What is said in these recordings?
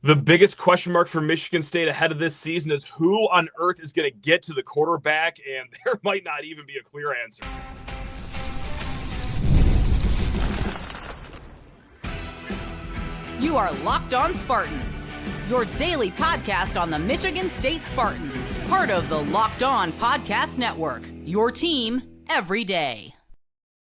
The biggest question mark for Michigan State ahead of this season is who on earth is going to get to the quarterback, and there might not even be a clear answer. You are Locked On Spartans, your daily podcast on the Michigan State Spartans, part of the Locked On Podcast Network, your team every day.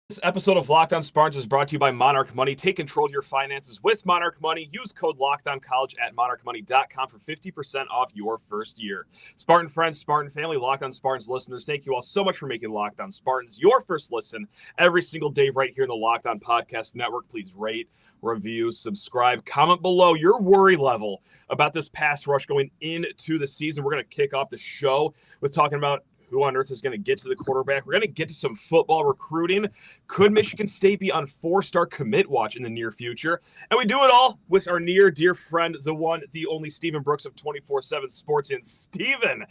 This episode of Locked On Spartans is brought to you by Monarch Money. Take control of your finances with Monarch Money. Use code LOCKEDONCollege at monarchmoney.com for 50% off your first year. Spartan friends, Spartan family, Locked On Spartans listeners, thank you all so much for making Locked On Spartans your first listen every single day right here in the Locked On Podcast Network. Please rate, review, subscribe, comment below your worry level about this pass rush going into the season. We're going to kick off the show with talking about who on earth is going to get to the quarterback. We're going to get to some football recruiting. Could Michigan State be on 4-star commit watch in the near future? And we do it all with our near dear friend, the one, the only Stephen Brooks of 24/7 Sports. And Stephen,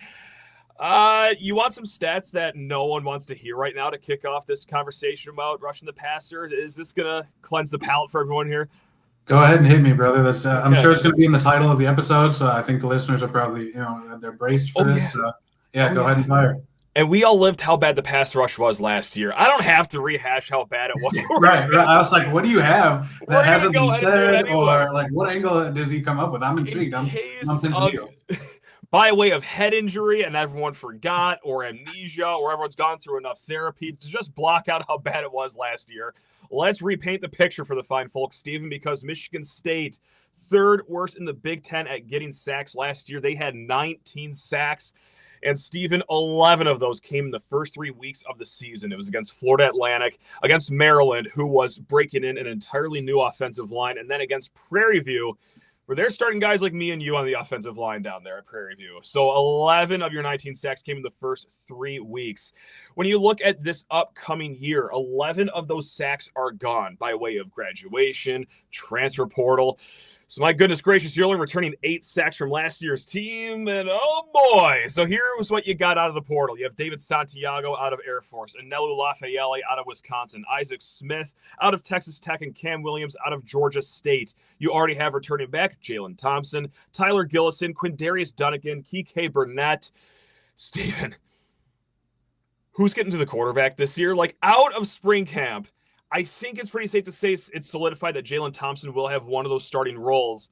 you want some stats that no one wants to hear right now to kick off this conversation about rushing the passer? Is this going to cleanse the palate for everyone here? Go ahead and hit me, brother. That's I'm sure it's going to be in the title of the episode, so I think the listeners are probably, they're braced for this. Yeah. Go ahead and fire. And we all lived how bad the pass rush was last year. I don't have to rehash how bad it was. right. I was like, what do you have that hasn't been said? Anyway. Or like, what angle does he come up with? I'm intrigued. I'm by way of head injury and everyone forgot, or amnesia, or everyone's gone through enough therapy to just block out how bad it was last year. Let's repaint the picture for the fine folks, Stephen, because Michigan State, third worst in the Big Ten at getting sacks last year. They had 19 sacks. And Stephen, 11 of those came in the first 3 weeks of the season. It was against Florida Atlantic, against Maryland, who was breaking in an entirely new offensive line, and then against Prairie View, where they're starting guys like me and you on the offensive line down there at Prairie View. So 11 of your 19 sacks came in the first 3 weeks. When you look at this upcoming year, 11 of those sacks are gone by way of graduation, transfer portal. So my goodness gracious, you're only returning 8 sacks from last year's team, and oh boy. So here's what you got out of the portal. You have David Santiago out of Air Force, Anelu Lafayette out of Wisconsin, Isaac Smith out of Texas Tech, and Cam Williams out of Georgia State. You already have returning back Jalen Thompson, Tyler Gillison, Quindarius Dunnigan, Kike Burnett. Stephen, who's getting to the quarterback this year? Like, out of spring camp, I think it's pretty safe to say it's solidified that Jalen Thompson will have one of those starting roles.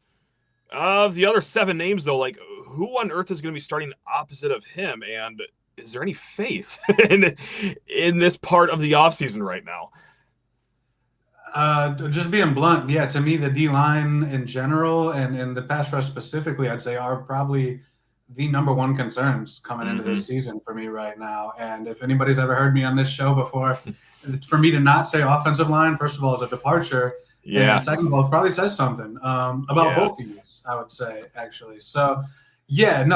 Of the other 7 names, though, like, who on earth is going to be starting opposite of him? And is there any faith in this part of the offseason right now? Just being blunt, yeah, to me, the D-line in general and the pass rush specifically, I'd say, are probably the number one concerns coming into this season for me right now. And if anybody's ever heard me on this show before, for me to not say offensive line, first of all, is a departure. Yeah. And second of all, it probably says something about both of these, I would say, actually. So, yeah, no,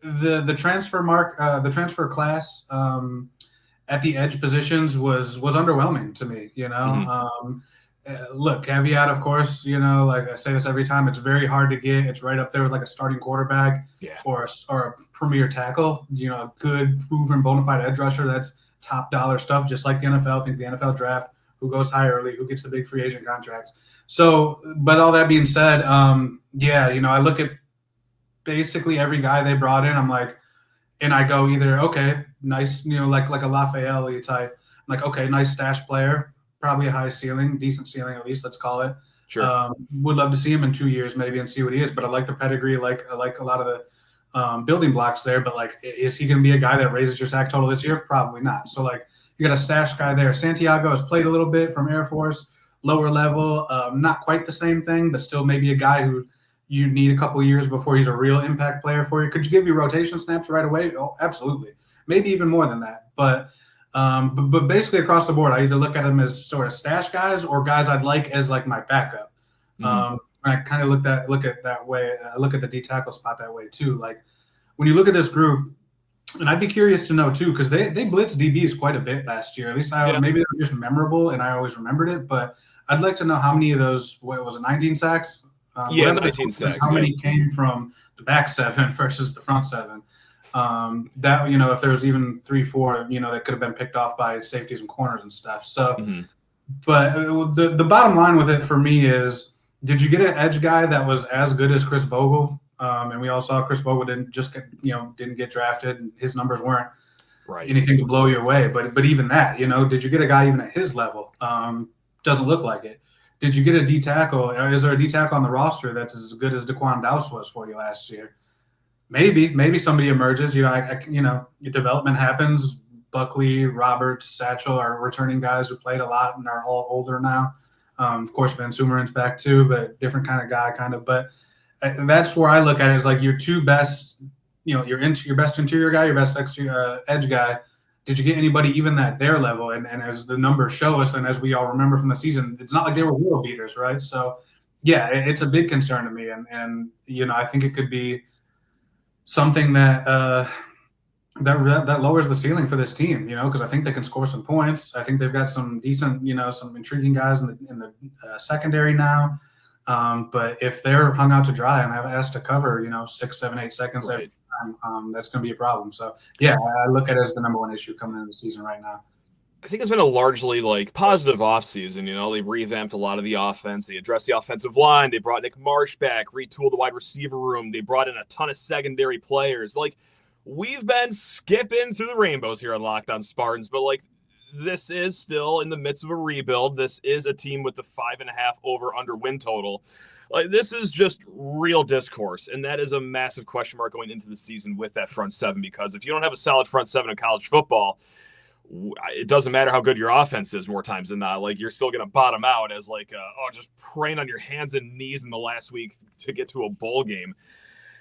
the transfer class at the edge positions was underwhelming to me, Look, caveat, of course, like I say this every time, it's very hard to get. It's right up there with like a starting quarterback or a premier tackle, a good, proven, bona fide edge rusher. That's top dollar stuff, just like the NFL. I think the NFL draft, who goes high early, who gets the big free agent contracts. So, but all that being said, I look at basically every guy they brought in. I'm like, and I go either, okay, nice, like a Lafayette type. I'm like, okay, nice stash player. Probably a high ceiling, decent ceiling at least, let's call it. Sure. Would love to see him in 2 years maybe and see what he is. But I like the pedigree, I like a lot of the building blocks there. But, like, is he going to be a guy that raises your sack total this year? Probably not. So, like, you got a stash guy there. Santiago has played a little bit from Air Force, lower level. Not quite the same thing, but still maybe a guy who you need a couple of years before he's a real impact player for you. Could you give you rotation snaps right away? Oh, absolutely. Maybe even more than that. But basically across the board, I either look at them as sort of stash guys or guys I'd like as like my backup. I kind of look at that way. I look at the D tackle spot that way too. Like when you look at this group, and I'd be curious to know too, because they blitzed DBs quite a bit last year. At least maybe they were just memorable and I always remembered it. But I'd like to know how many of those, what was it, 19 sacks? 19 sacks. How many came from the back 7 versus the front 7? That, if there was even 3-4, that could have been picked off by safeties and corners and stuff. So, but the bottom line with it for me is Did you get an edge guy that was as good as Chris Bogle? And we all saw Chris Bogle didn't get drafted, and his numbers weren't anything to blow you away. But even that, did you get a guy even at his level? Doesn't look like it. Did you get a D tackle? Is there a D tackle on the roster that's as good as Daquan Dowse was for you last year? Maybe somebody emerges. Your development happens. Buckley, Roberts, Satchel are returning guys who played a lot and are all older now. Of course, Van Sumeren's back too, but different kind of guy, kind of. But that's where I look at it as like your two best, your best interior guy, your best edge guy. Did you get anybody even at their level? And as the numbers show us, and as we all remember from the season, it's not like they were world beaters, right? So, yeah, it's a big concern to me, and I think it could be something that that lowers the ceiling for this team, because I think they can score some points. I think they've got some decent, some intriguing guys in the secondary now. But if they're hung out to dry and have asked to cover, 6, 7, 8 seconds every time, that's going to be a problem. So, yeah, I look at it as the number one issue coming into the season right now. I think it's been a largely positive offseason. They revamped a lot of the offense. They addressed the offensive line. They brought Nick Marsh back, retooled the wide receiver room. They brought in a ton of secondary players. We've been skipping through the rainbows here on Locked On Spartans, but this is still in the midst of a rebuild. This is a team with the 5.5 over/under win total. This is just real discourse, and that is a massive question mark going into the season with that front seven, because if you don't have a solid front seven in college football, it doesn't matter how good your offense is more times than not. You're still going to bottom out as just praying on your hands and knees in the last week to get to a bowl game.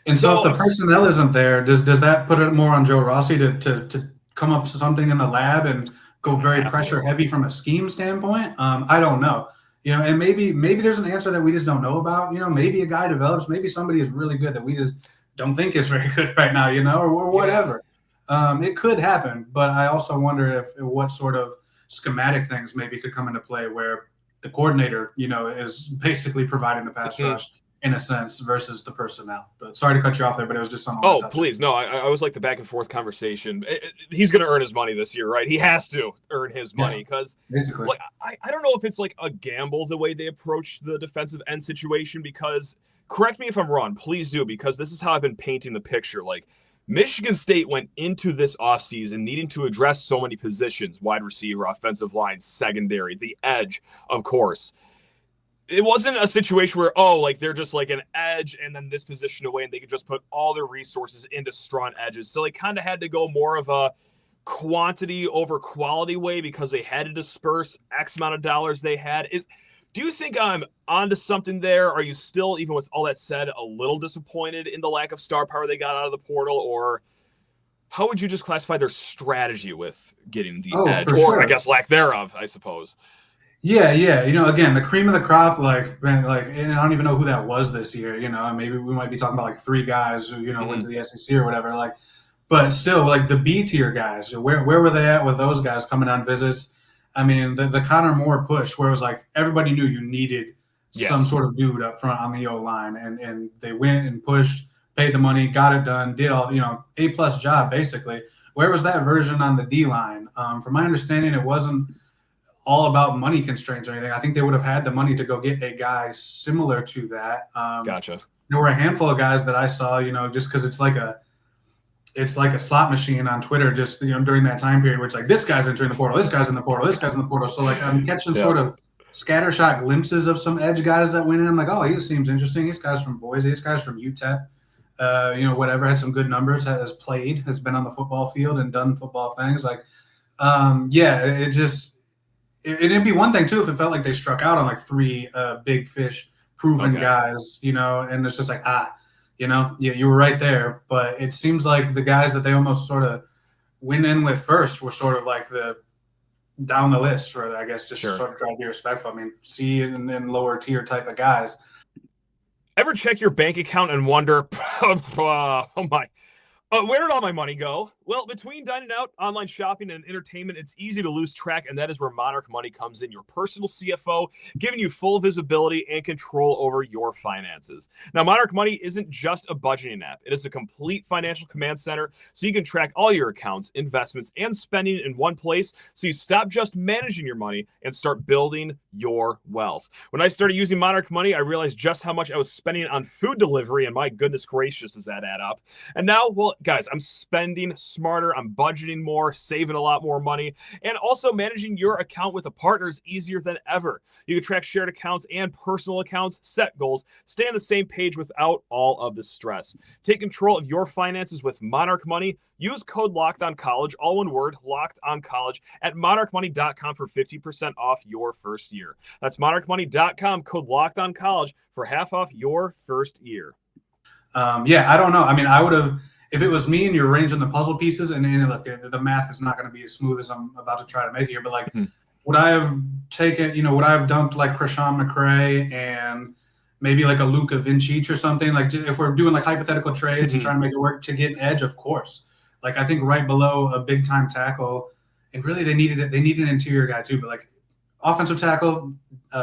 And so if the personnel isn't there, does that put it more on Joe Rossi to come up with something in the lab and go very pressure heavy from a scheme standpoint? I don't know. And maybe there's an answer that we just don't know about. Maybe a guy develops, maybe somebody is really good that we just don't think is very good right now, or whatever. It could happen, but I also wonder what sort of schematic things maybe could come into play where the coordinator, is basically providing the pass rush in a sense versus the personnel. But sorry to cut you off there, but it was just something. Oh, please. No, I always like the back and forth conversation. He's going to earn his money this year, right? He has to earn his money because I don't know if it's a gamble the way they approach the defensive end situation, because correct me if I'm wrong, please do, because this is how I've been painting the picture. Michigan State went into this offseason needing to address so many positions: wide receiver, offensive line, secondary, the edge, of course. It wasn't a situation where, they're just an edge and then this position away and they could just put all their resources into strong edges. So they kind of had to go more of a quantity over quality way because they had to disperse X amount of dollars they had. Do you think I'm onto something there? Are you still, even with all that said, a little disappointed in the lack of star power they got out of the portal? Or how would you just classify their strategy with getting the edge? Or sure. I guess lack thereof, I suppose. Yeah. Again, the cream of the crop, and I don't even know who that was this year. Maybe we might be talking about 3 guys who went to the SEC or whatever. But still, the B tier guys. Where were they at with those guys coming on visits? I mean, the Connor Moore push, where it was everybody knew you needed some sort of dude up front on the O line, and they went and pushed, paid the money, got it done, did all A+ job basically. Where was that version on the D line? From my understanding, it wasn't all about money constraints or anything. I think they would have had the money to go get a guy similar to that. Gotcha. There were a handful of guys that I saw, just because it's like a slot machine on Twitter, just during that time period where it's this guy's entering the portal, this guy's in the portal, this guy's in the portal. So I'm catching sort of scattershot glimpses of some edge guys that went in. I'm oh, he seems interesting. This guy's from Boise, this guy's from UTEP. Whatever, had some good numbers, has been on the football field and done football things. It'd be one thing too if it felt like they struck out on 3 big fish proven guys, and it's just you were right there. But it seems like the guys that they almost sort of went in with first were sort of the down the list for, I guess, just sort of trying to be respectful. I mean, C and lower tier type of guys. Ever check your bank account and wonder, oh my, where did all my money go? Well, between dining out, online shopping, and entertainment, it's easy to lose track, and that is where Monarch Money comes in, your personal CFO, giving you full visibility and control over your finances. Now, Monarch Money isn't just a budgeting app. It is a complete financial command center, so you can track all your accounts, investments, and spending in one place, so you stop just managing your money and start building your wealth. When I started using Monarch Money, I realized just how much I was spending on food delivery, and my goodness gracious, does that add up? And now, well, guys, I'm spending smarter, I'm budgeting more, saving a lot more money, and also managing your account with a partner is easier than ever. You can track shared accounts and personal accounts, set goals, stay on the same page without all of the stress. Take control of your finances with Monarch Money. Use code LOCKEDONCollege, all one word, LOCKEDONCollege, at monarchmoney.com for 50% off your first year. That's monarchmoney.com, code LOCKEDONCollege for half off your first year. I don't know. I mean, I would have, if it was me and you're arranging the puzzle pieces, and look, the math is not going to be as smooth as I'm about to try to make it here, but like, would I have taken, would I have dumped like Kory Amachree and maybe like a Luka Vincic or something? Like, if we're doing like hypothetical trades and trying to make it work to get an edge, of course. Like, I think right below a big time tackle, and really they needed an interior guy too, but like offensive tackle,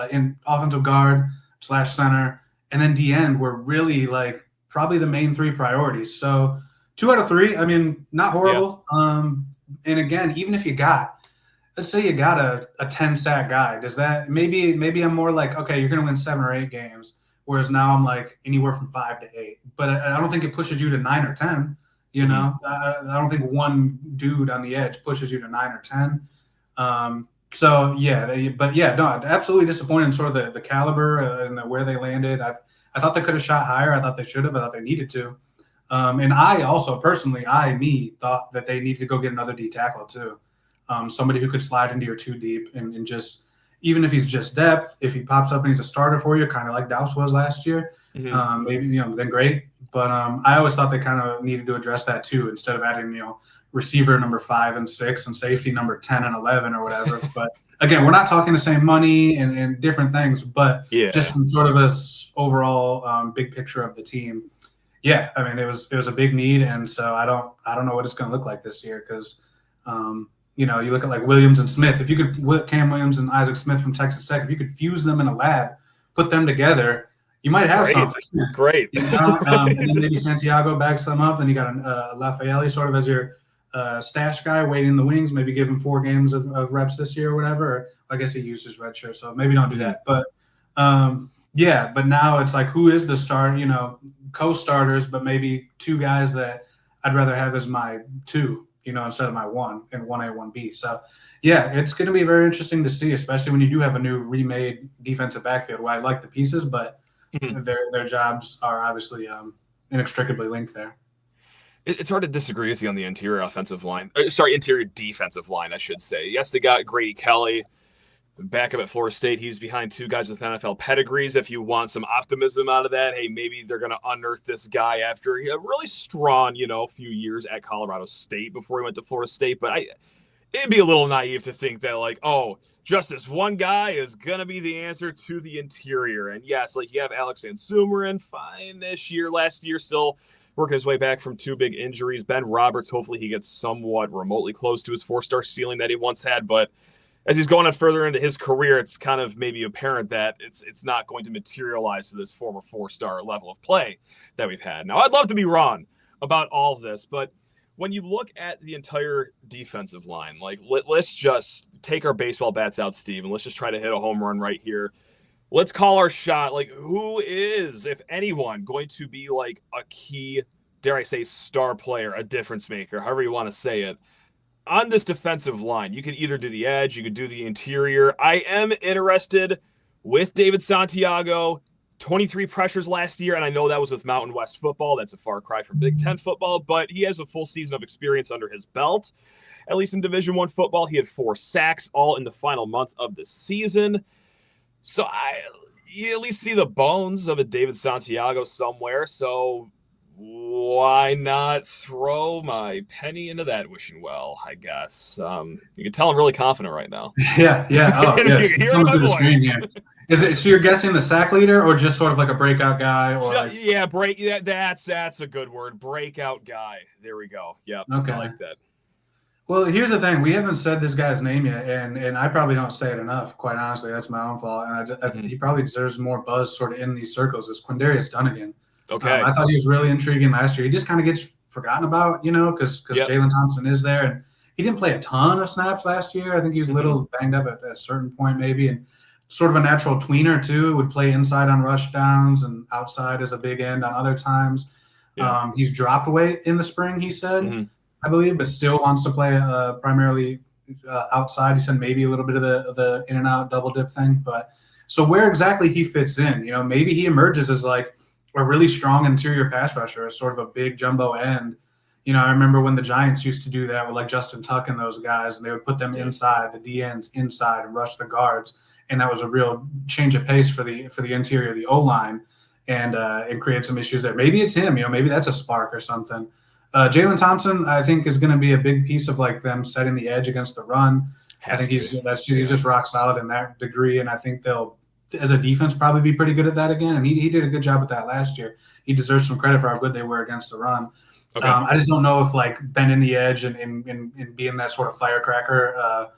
in offensive guard / center, and then D end were really like probably the main three priorities. So 2 out of 3, I mean, not horrible. Yeah. And again, even if let's say you got a 10 sack guy, does that maybe I'm more like, okay, you're going to win 7 or 8 games. Whereas now I'm like anywhere from 5 to 8, but I don't think it pushes you to 9 or 10. I don't think one dude on the edge pushes you to 9 or 10. Absolutely disappointed in sort of the caliber and where they landed. I thought they could have shot higher. I thought they should have. I thought they needed to. And I also personally, thought that they needed to go get another D tackle too. Somebody who could slide into your 2 deep and just, even if he's just depth, if he pops up and he's a starter for you, kind of like Dowse was last year, maybe, then great. But I always thought they kind of needed to address that too, instead of adding, receiver number 5 and 6 and safety number 10 and 11 or whatever. But again, we're not talking the same money and different things, but just from sort of a overall big picture of the team. Yeah, I mean, it was a big need, and so I don't know what it's going to look like this year because, you look at like Williams and Smith. If you could, Cam Williams and Isaac Smith from Texas Tech, if you could fuse them in a lab, put them together, you might have something. Great. And then maybe Santiago backs them up, and you got Lafayette sort of as your stash guy waiting in the wings. Maybe give him 4 games of reps this year or whatever. Or I guess he used his red shirt, so maybe don't do that. But but now it's like, who is the star? Co-starters, but maybe 2 guys that I'd rather have as my 2. Instead of my 1 and 1A, 1B. So, it's going to be very interesting to see, especially when you do have a new remade defensive backfield. Where I like the pieces, but their jobs are obviously inextricably linked there. It's hard to disagree with you on the interior defensive line, I should say. Yes, they got Grady Kelly, backup at Florida State. He's behind 2 guys with NFL pedigrees. If you want some optimism out of that, hey, maybe they're going to unearth this guy after a really strong, few years at Colorado State before he went to Florida State. But it'd be a little naive to think that, like, oh, just this one guy is going to be the answer to the interior. And yes, like, you have Alex Van Sumeren, fine this year, last year, still working his way back from 2 big injuries. Ben Roberts, hopefully he gets somewhat remotely close to his 4-star ceiling that he once had, but as he's going on further into his career, it's kind of maybe apparent that it's not going to materialize to this former 4-star level of play that we've had. Now, I'd love to be wrong about all of this, but when you look at the entire defensive line, like, let's just take our baseball bats out, Steve, and let's just try to hit a home run right here. Let's call our shot. Like, who is, if anyone, going to be like a key, dare I say, star player, a difference maker, however you want to say it, on this defensive line? You could either do the edge, you could do the interior. I am interested with David Santiago. 23 pressures last year, and I know that was with Mountain West football. That's a far cry from Big Ten football, but he has a full season of experience under his belt. At least in Division I football, he had 4 sacks, all in the final month of the season. So you at least see the bones of a David Santiago somewhere. So why not throw my penny into that wishing well, I guess. You can tell I'm really confident right now. Yeah. Oh, yeah. You can hear my voice. Is it so? You're guessing the sack leader, or just sort of like a breakout guy, or That's a good word. Breakout guy. There we go. Yep. Okay. I like that. Well, here's the thing: we haven't said this guy's name yet, and I probably don't say it enough. Quite honestly, that's my own fault. And I he probably deserves more buzz, sort of in these circles. Is Quindarius Dunnigan? Okay. I thought he was really intriguing last year. He just kind of gets forgotten about, because Jalen Thompson is there, and he didn't play a ton of snaps last year. I think he was a little banged up at a certain point, maybe, and sort of a natural tweener too. Would play inside on rush downs and outside as a big end on other times. Yeah. He's dropped weight in the spring, he said, I believe, but still wants to play primarily outside. He said maybe a little bit of the in and out double dip thing. But so where exactly he fits in, maybe he emerges as like a really strong interior pass rusher, as sort of a big jumbo end. I remember when the Giants used to do that with like Justin Tuck and those guys, and they would put them inside, the DNs inside, and rush the guards. And that was a real change of pace for the interior of the O-line, and create some issues there. Maybe it's him, maybe that's a spark or something. Jalen Thompson, I think, is going to be a big piece of like them setting the edge against the run. I think he's just rock solid in that degree, and I think they'll, as a defense, probably be pretty good at that again. And he did a good job at that last year. He deserves some credit for how good they were against the run. Okay. I just don't know if like bending the edge and being that sort of firecracker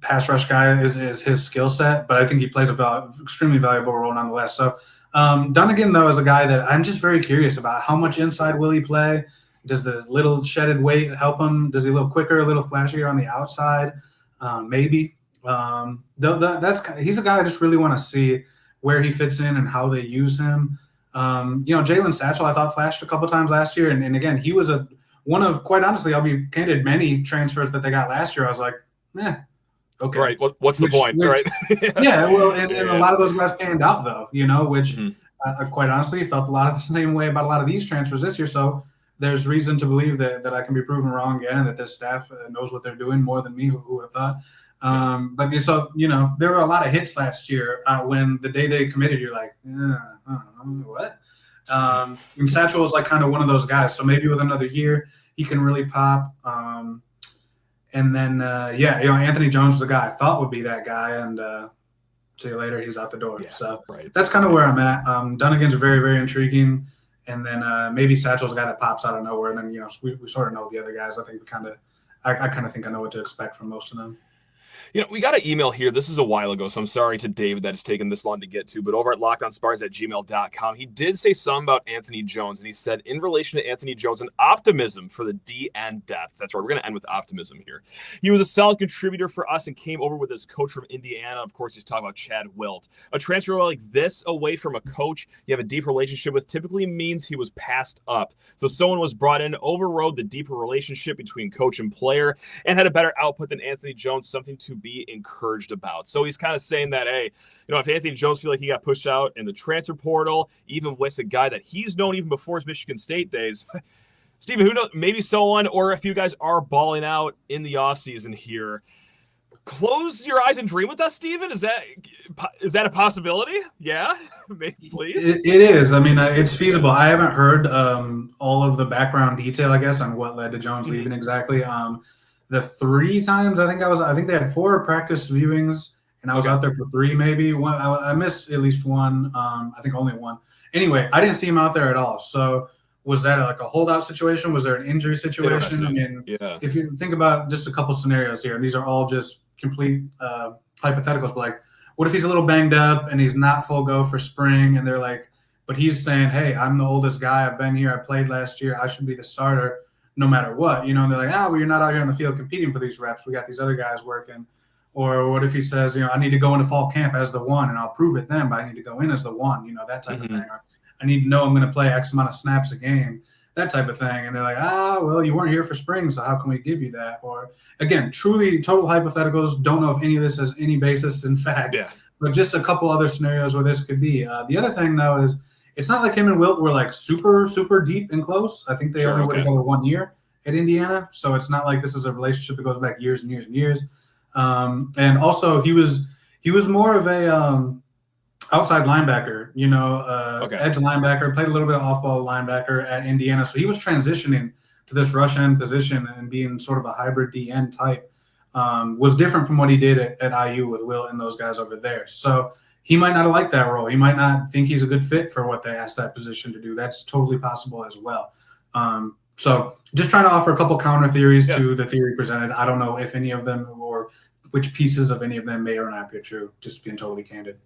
pass rush guy is his skill set, but I think he plays extremely valuable role nonetheless. So Dunnigan, though, is a guy that I'm just very curious about. How much inside will he play? Does the little shedded weight help him? Does he a little quicker, a little flashier on the outside? Maybe. He's a guy I just really want to see where he fits in and how they use him. Jalen Satchel, I thought, flashed a couple times last year, and again, he was one of, quite honestly, I'll be candid, many transfers that they got last year. I was like, okay. Right. What's the point? Right. Yeah. Well, and a lot of those guys panned out, though. Which quite honestly felt a lot of the same way about a lot of these transfers this year. So there's reason to believe that I can be proven wrong again, and that this staff knows what they're doing more than me, who would have thought. But so, there were a lot of hits last year when the day they committed, you're like, what? And Satchel was like kind of one of those guys. So maybe with another year, he can really pop. And then, Anthony Jones was a guy I thought would be that guy. And see you later, he's out the door. Yeah, so that's kind of where I'm at. Dunnigan's very, very intriguing. And then maybe Satchel's a guy that pops out of nowhere. And then, we sort of know the other guys. I think I kind of think I know what to expect from most of them. We got an email here. This is a while ago, so I'm sorry to David that it's taken this long to get to, but over at LockedOnSpartans@gmail.com, he did say something about Anthony Jones, and he said, in relation to Anthony Jones, an optimism for the DN depth. That's right. We're going to end with optimism here. He was a solid contributor for us and came over with his coach from Indiana. Of course, he's talking about Chad Wilt. A transfer like this away from a coach you have a deep relationship with typically means he was passed up. So someone was brought in, overrode the deeper relationship between coach and player, and had a better output than Anthony Jones, something to be encouraged about. So he's kind of saying that, hey, if Anthony Jones feels like he got pushed out in the transfer portal, even with a guy that he's known even before his Michigan State days, Steven, who knows, maybe someone or a few guys are balling out in the offseason here. Close your eyes and dream with us, Steven. Is that a possibility? Yeah, maybe, please. It is. I mean, it's feasible. I haven't heard all of the background detail, I guess, on what led to Jones leaving exactly. The 3 times I think they had 4 practice viewings, and I was out there for 3 maybe. I missed at least one. I think only one. Anyway, I didn't see him out there at all. So was that like a holdout situation? Was there an injury situation? I mean, if you think about just a couple scenarios here, and these are all just complete hypotheticals, but like, what if he's a little banged up and he's not full go for spring, and they're like, but he's saying, hey, I'm the oldest guy. I've been here. I played last year. I should be the starter no matter what, and they're like, well, you're not out here on the field competing for these reps. We got these other guys working. Or what if he says, I need to go into fall camp as the one, and I'll prove it then, but I need to go in as the one, that type of thing. Or I need to know I'm going to play X amount of snaps a game, that type of thing. And they're like, well, you weren't here for spring, so how can we give you that? Or again, truly total hypotheticals. Don't know if any of this has any basis in fact, but just a couple other scenarios where this could be. The other thing though is, it's not like him and Wilt were like super, super deep and close. I think they only were together 1 year at Indiana. So it's not like this is a relationship that goes back years and years and years. And also he was more of a outside linebacker, edge linebacker, played a little bit of off-ball linebacker at Indiana. So he was transitioning to this rush end position and being sort of a hybrid DN type. Was different from what he did at IU with Wilt and those guys over there. So he might not have liked that role. He might not think he's a good fit for what they asked that position to do. That's totally possible as well. So just trying to offer a couple counter theories to the theory presented. I don't know if any of them or which pieces of any of them may or not be true, just being totally candid.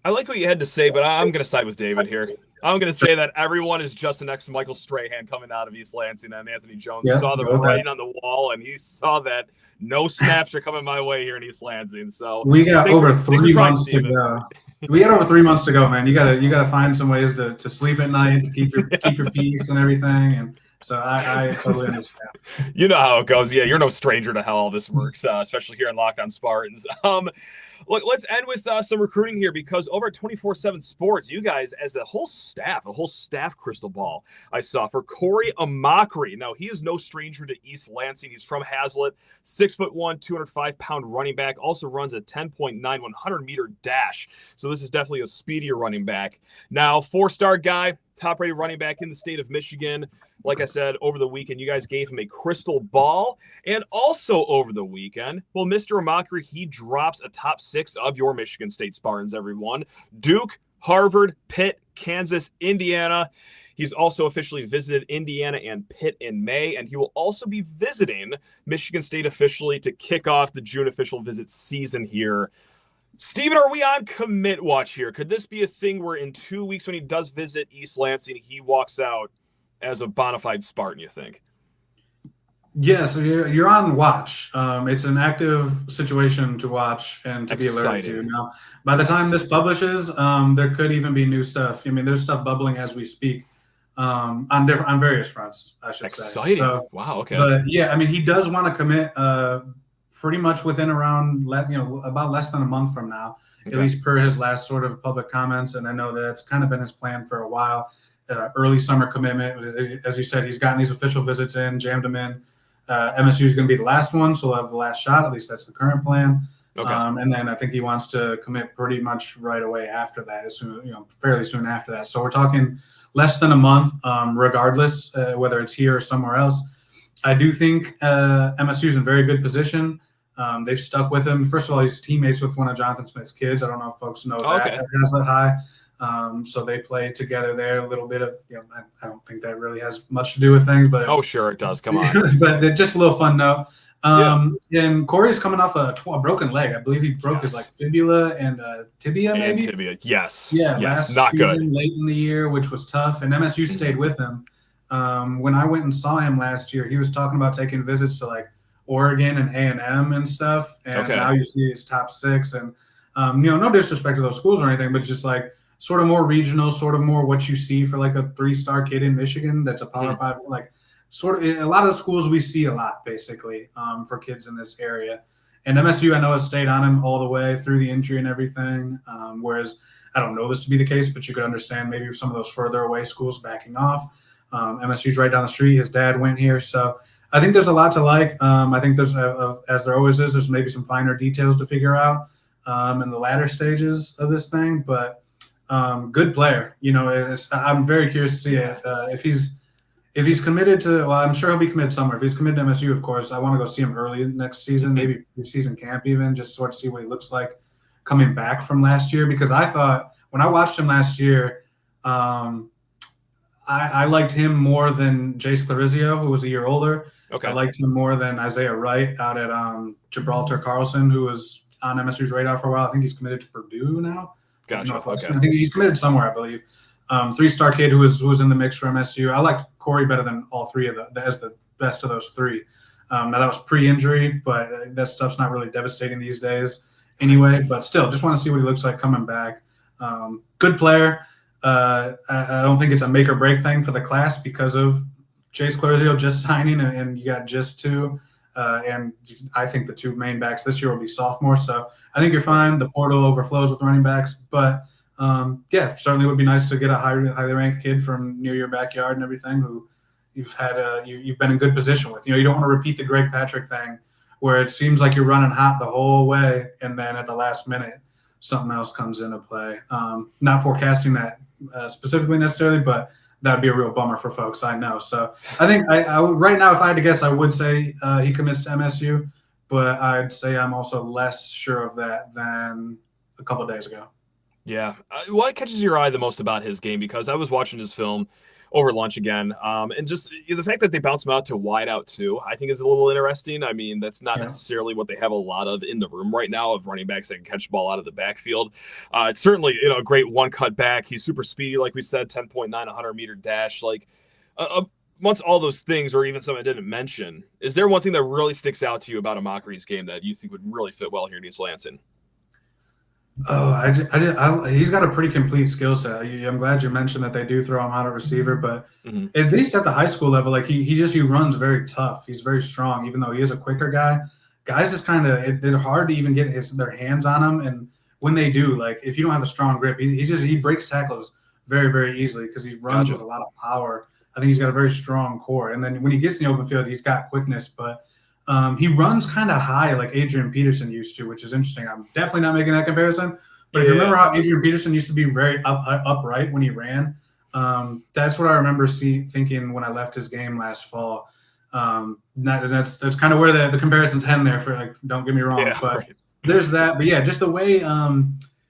I like what you had to say, but I'm going to side with David here. I'm going to say that everyone is just the next Michael Strahan coming out of East Lansing, and Anthony Jones saw the writing on the wall, and he saw that no snaps are coming my way here in East Lansing. So we got over 3 months to go. We got over 3 months to go, man. You gotta find some ways to sleep at night, to keep your peace and everything. And so I totally understand. You know how it goes. Yeah, you're no stranger to how all this works, especially here in Locked On Spartans. Look, let's end with some recruiting here, because over at 24/7 Sports, you guys, as a whole staff crystal ball I saw for Kory Amachree. Now, he is no stranger to East Lansing. He's from Hazlitt, 6'1", 205-pound running back, also runs a 10.9 100-meter dash. So this is definitely a speedier running back. Now, 4-star guy, top-rated running back in the state of Michigan. Like I said, over the weekend, you guys gave him a crystal ball. And also over the weekend, well, Mr. Amachree, he drops a top 6 of your Michigan State Spartans, everyone. Duke, Harvard, Pitt, Kansas, Indiana. He's also officially visited Indiana and Pitt in May, and he will also be visiting Michigan State officially to kick off the June official visit season here. Steven, are we on commit watch here? Could this be a thing where in 2 weeks when he does visit East Lansing, he walks out as a bona fide Spartan, you think? Yes, you're on watch. It's an active situation to watch and to be alerted to. Now, by the time this publishes, there could even be new stuff. I mean, there's stuff bubbling as we speak on various fronts, I should say. Exciting. So, wow, okay. But yeah, I mean, he does want to commit pretty much within around, about less than a month from now, at least per his last sort of public comments. And I know that's kind of been his plan for a while. Early summer commitment. As you said, he's gotten these official visits in, jammed them in. MSU is going to be the last one, so he'll have the last shot. At least that's the current plan. Okay. And then I think he wants to commit pretty much right away after that, fairly soon after that. So we're talking less than a month, regardless, whether it's here or somewhere else. I do think MSU is in very good position. They've stuck with him. First of all, he's teammates with one of Jonathan Smith's kids. I don't know if folks know that at Hazlitt High. So they play together there a little bit of, I don't think that really has much to do with things, but oh, sure it does. Come on. But just a little fun note. And Kory's coming off a broken leg. I believe he broke his fibula and tibia, maybe. And tibia, yes. Yeah, yes, not good. Late in the year, which was tough. And MSU stayed with him. When I went and saw him last year, he was talking about taking visits to like Oregon and A&M and stuff. And now you see his top 6. And no disrespect to those schools or anything, but just like sort of more regional, sort of more what you see for like a 3-star kid in Michigan that's a Power 5, like sort of a lot of the schools we see a lot basically for kids in this area. And MSU, I know, has stayed on him all the way through the injury and everything, whereas I don't know this to be the case, but you could understand maybe some of those further away schools backing off. MSU's right down the street. His dad went here. So I think there's a lot to like. I think there's, as there always is, there's maybe some finer details to figure out in the latter stages of this thing, but good player. I'm very curious to see if he's committed to. Well, I'm sure he'll be committed somewhere. If he's committed to MSU, of course, I want to go see him early next season, maybe pre-season camp even, just sort of see what he looks like coming back from last year. Because I thought when I watched him last year, I liked him more than Jace Clarizio, who was a year older. Okay. I liked him more than Isaiah Wright out at Gibraltar Carlson, who was on MSU's radar for a while. I think he's committed to Purdue now. Gotcha. Okay. I think he's committed somewhere, I believe. 3-star kid who was in the mix for MSU. I liked Kory better than all 3 of as the best of those 3. Now that was pre-injury, but that stuff's not really devastating these days anyway. But still, just want to see what he looks like coming back. Good player. I don't think it's a make or break thing for the class because of Jace Clarizio just signing, and you got just 2. And I think the 2 main backs this year will be sophomores. So I think you're fine. The portal overflows with running backs. But, certainly would be nice to get a highly ranked kid from near your backyard and everything who you've been in good position with. You don't want to repeat the Greg Patrick thing where it seems like you're running hot the whole way, and then at the last minute something else comes into play. Not forecasting that specifically necessarily, but that would be a real bummer for folks, I know. So I think I right now, if I had to guess, I would say he commits to MSU, but I'd say I'm also less sure of that than a couple of days ago. Yeah. What catches your eye the most about his game? Because I was watching his film over lunch again, and just the fact that they bounce him out to wide out too, I think is a little interesting. I mean, that's not necessarily what they have a lot of in the room right now of running backs that can catch the ball out of the backfield. It's certainly a great one cut back. He's super speedy, like we said, 10.9 100-meter dash. Like once all those things, or even some I didn't mention, is there one thing that really sticks out to you about Amachree's game that you think would really fit well here in East Lansing? Oh, he's got a pretty complete skill set. I'm glad you mentioned that they do throw him out at receiver, but at least at the high school level, like he runs very tough. He's very strong, even though he is a quicker guy. Guys just kind of they're hard to even get their hands on him, and when they do, like if you don't have a strong grip, he breaks tackles very, very easily because he runs with a lot of power. I think he's got a very strong core, and then when he gets in the open field, he's got quickness, but he runs kind of high like Adrian Peterson used to, which is interesting. I'm definitely not making that comparison. But if you remember how Adrian Peterson used to be very upright when he ran, that's what I remember thinking when I left his game last fall. That's kind of where the comparisons end there. For like, don't get me wrong, but there's that. But yeah, just the way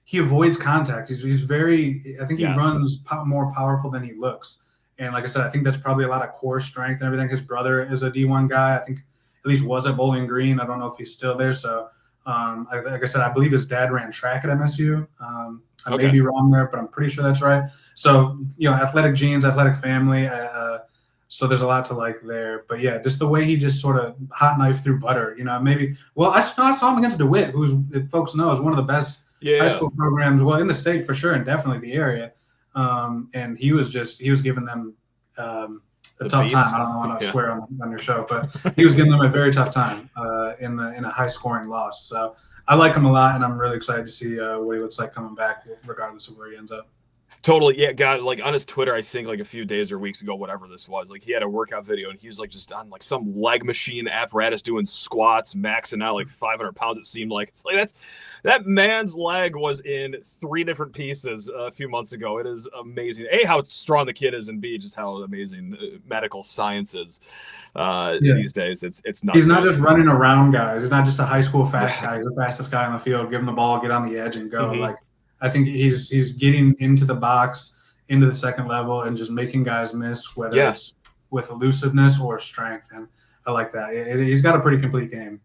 he avoids contact. He's very. I think he runs more powerful than he looks. And like I said, I think that's probably a lot of core strength and everything. His brother is a D1 guy. I think at least was at Bowling Green. I don't know if he's still there. So, like I said, I believe his dad ran track at MSU. I may be wrong there, but I'm pretty sure that's right. So, athletic genes, athletic family. So there's a lot to like there. But yeah, just the way he just sort of hot knife through butter. Maybe. Well, I saw him against DeWitt, who's, if folks know, is one of the best high school programs. Well, in the state for sure, and definitely the area. And he was giving them a tough time. I don't want to swear on your show, but he was giving them a very tough time in a high scoring loss. So I like him a lot, and I'm really excited to see what he looks like coming back, regardless of where he ends up. Totally. Yeah, God, like on his Twitter, I think like a few days or weeks ago, whatever this was, like he had a workout video and he's like just on like some leg machine apparatus doing squats, maxing out like 500 pounds. It seemed like it's like that man's leg was in 3 different pieces a few months ago. It is amazing. A, how strong the kid is, and B, just how amazing medical science is these days. It's nuts. He's not just running around guys. He's not just a high school fast guy. He's the fastest guy on the field. Give him the ball, get on the edge and go. Like, I think he's getting into the box, into the second level, and just making guys miss, whether it's with elusiveness or strength. And I like that. He's got a pretty complete game.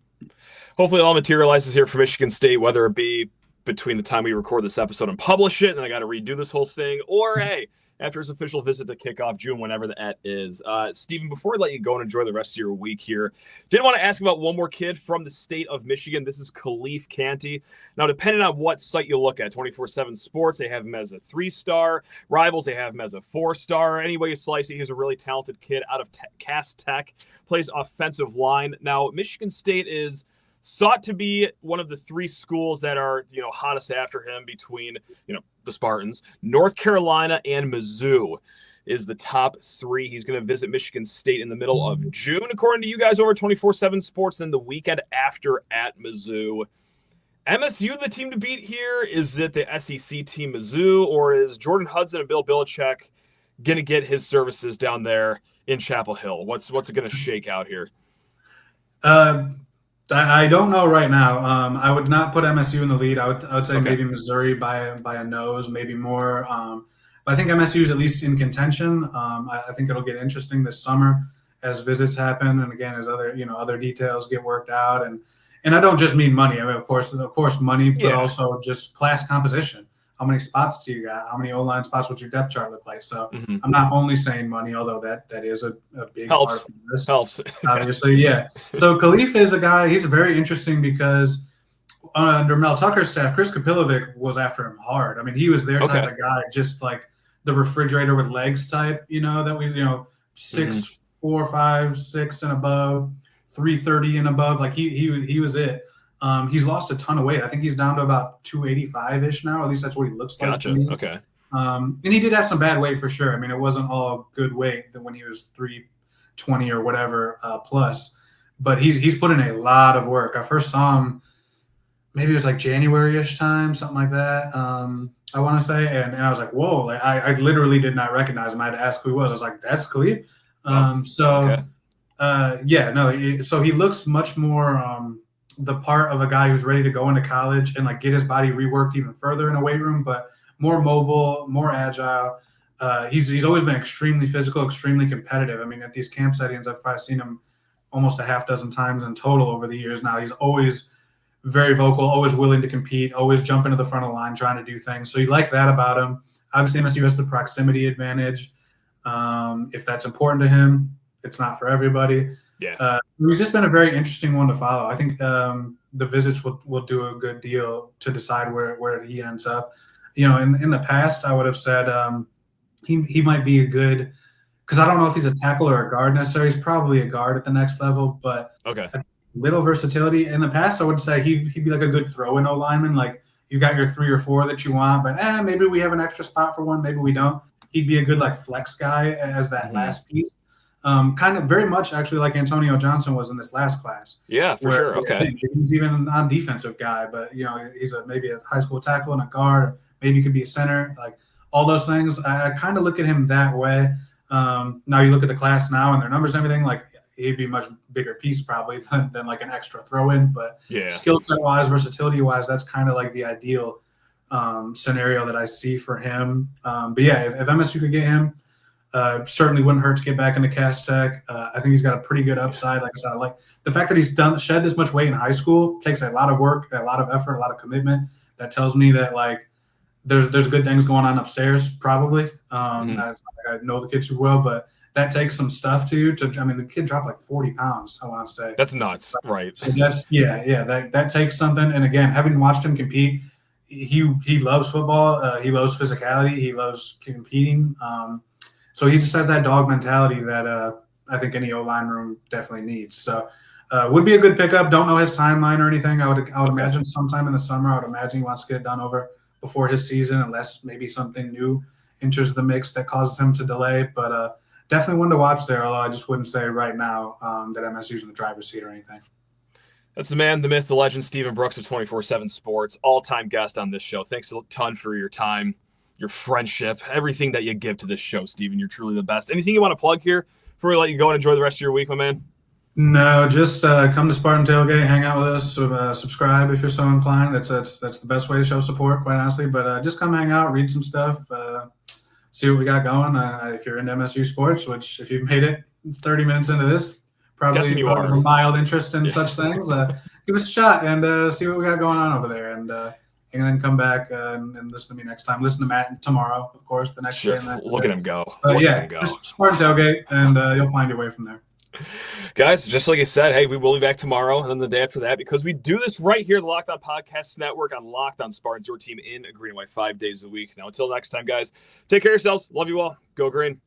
Hopefully it all materializes here for Michigan State, whether it be between the time we record this episode and publish it, and I got to redo this whole thing, or, hey, after his official visit to kick off June, whenever that is. Steven, before I let you go and enjoy the rest of your week here, did want to ask about one more kid from the state of Michigan. This is Khalief Canty. Now, depending on what site you look at, 24/7 Sports, they have him as a 3-star. Rivals, they have him as a 4-star. Any way you slice it, he's a really talented kid out of Cass Tech, plays offensive line. Now, Michigan State is sought to be one of the 3 schools that are, hottest after him between, the Spartans. North Carolina and Mizzou is the top 3. He's going to visit Michigan State in the middle of June, according to you guys over 24/7 Sports, then the weekend after at Mizzou. MSU the team to beat here? Is it the SEC team Mizzou, or is Jordan Hudson and Bill Belichick going to get his services down there in Chapel Hill? What's it going to shake out here? I don't know right now. I would not put MSU in the lead. I would say maybe Missouri by a nose, maybe more. But I think MSU is at least in contention. I think it'll get interesting this summer as visits happen, and again as other details get worked out. And I don't just mean money. I mean, of course money, but also just class composition. How many spots do you got? How many O-line spots? What's your depth chart look like? So I'm not only saying money, although that is a big part of this. Helps. Obviously, yeah. So Khalief is a guy, he's very interesting because under Mel Tucker's staff, Chris Kapilovic was after him hard. I mean, he was their type of guy, just like the refrigerator with legs type, that we, 6'4", 5', 6 and above, 330 and above. Like he was it. He's lost a ton of weight. I think he's down to about 285-ish now. At least that's what he looks like. Gotcha. To me. Okay. And he did have some bad weight for sure. I mean, it wasn't all good weight when he was 320 or whatever plus. But he's put in a lot of work. I first saw him, maybe it was like January-ish time, something like that. I want to say, and I was like, whoa! Like I literally did not recognize him. I had to ask who he was. I was like, that's Khalief. So he looks much more. The part of a guy who's ready to go into college and like get his body reworked even further in a weight room. But more mobile, more agile. He's always been extremely physical, extremely competitive. I mean, at these camp settings, I've probably seen him almost a half dozen times in total over the years now. He's always very vocal, always willing to compete, always jump into the front of the line, trying to do things. So you like that about him. Obviously, MSU has the proximity advantage. If that's important to him, it's not for everybody. Yeah. He's just been a very interesting one to follow. I think the visits will do a good deal to decide where he ends up. In the past, I would have said he might be a good, because I don't know if he's a tackle or a guard necessarily. He's probably a guard at the next level, but okay, little versatility. In the past, I would say he'd be like a good throw-in O-lineman. Like you got your 3 or 4 that you want, but maybe we have an extra spot for one, maybe we don't. He'd be a good like flex guy as that last piece. Kind of very much actually like Antonio Johnson was in this last class. Yeah, for sure. Okay. He's even a non-defensive guy, but he's maybe a high school tackle and a guard. Maybe he could be a center. Like all those things, I kind of look at him that way. Now you look at the class now and their numbers and everything, like he'd be a much bigger piece probably than like an extra throw-in. But skill set-wise, versatility-wise, that's kind of like the ideal scenario that I see for him. But yeah, if MSU could get him, certainly wouldn't hurt to get back into Cass Tech. I think he's got a pretty good upside. Like I said, I like the fact that he's shed this much weight in high school. Takes a lot of work, a lot of effort, a lot of commitment. That tells me that like there's good things going on upstairs probably. I know the kid super well, but that takes some stuff too. I mean, the kid dropped like 40 pounds. I want to say that's nuts, right? So that's that takes something. And again, having watched him compete, he loves football. He loves physicality. He loves competing. So he just has that dog mentality that I think any O-line room definitely needs. So would be a good pickup. Don't know his timeline or anything. I would imagine sometime in the summer. I would imagine he wants to get it done over before his season, unless maybe something new enters the mix that causes him to delay. But definitely one to watch there, although I just wouldn't say right now that MSU's in the driver's seat or anything. That's the man, the myth, the legend, Stephen Brooks of 24/7 Sports, all-time guest on this show. Thanks a ton for your time, your friendship, everything that you give to this show, Stephen. You're truly the best. Anything you want to plug here before we let you go and enjoy the rest of your week, my man? No, just come to Spartan Tailgate, hang out with us, subscribe if you're so inclined. That's the best way to show support, quite honestly. But just come hang out, read some stuff, see what we got going. If you're into MSU sports, which if you've made it 30 minutes into this, probably a mild interest in such things, give us a shot and see what we got going on over there. And then come back and listen to me next time. Listen to Matt tomorrow, of course, the next day. Look at him go. Just Spartan Tailgate, and you'll find your way from there. Guys, just like I said, hey, we will be back tomorrow and then the day after that because we do this right here, the Locked On Podcast Network on Locked On Spartans, your team in green and white 5 days a week. Now, until next time, guys, take care of yourselves. Love you all. Go green.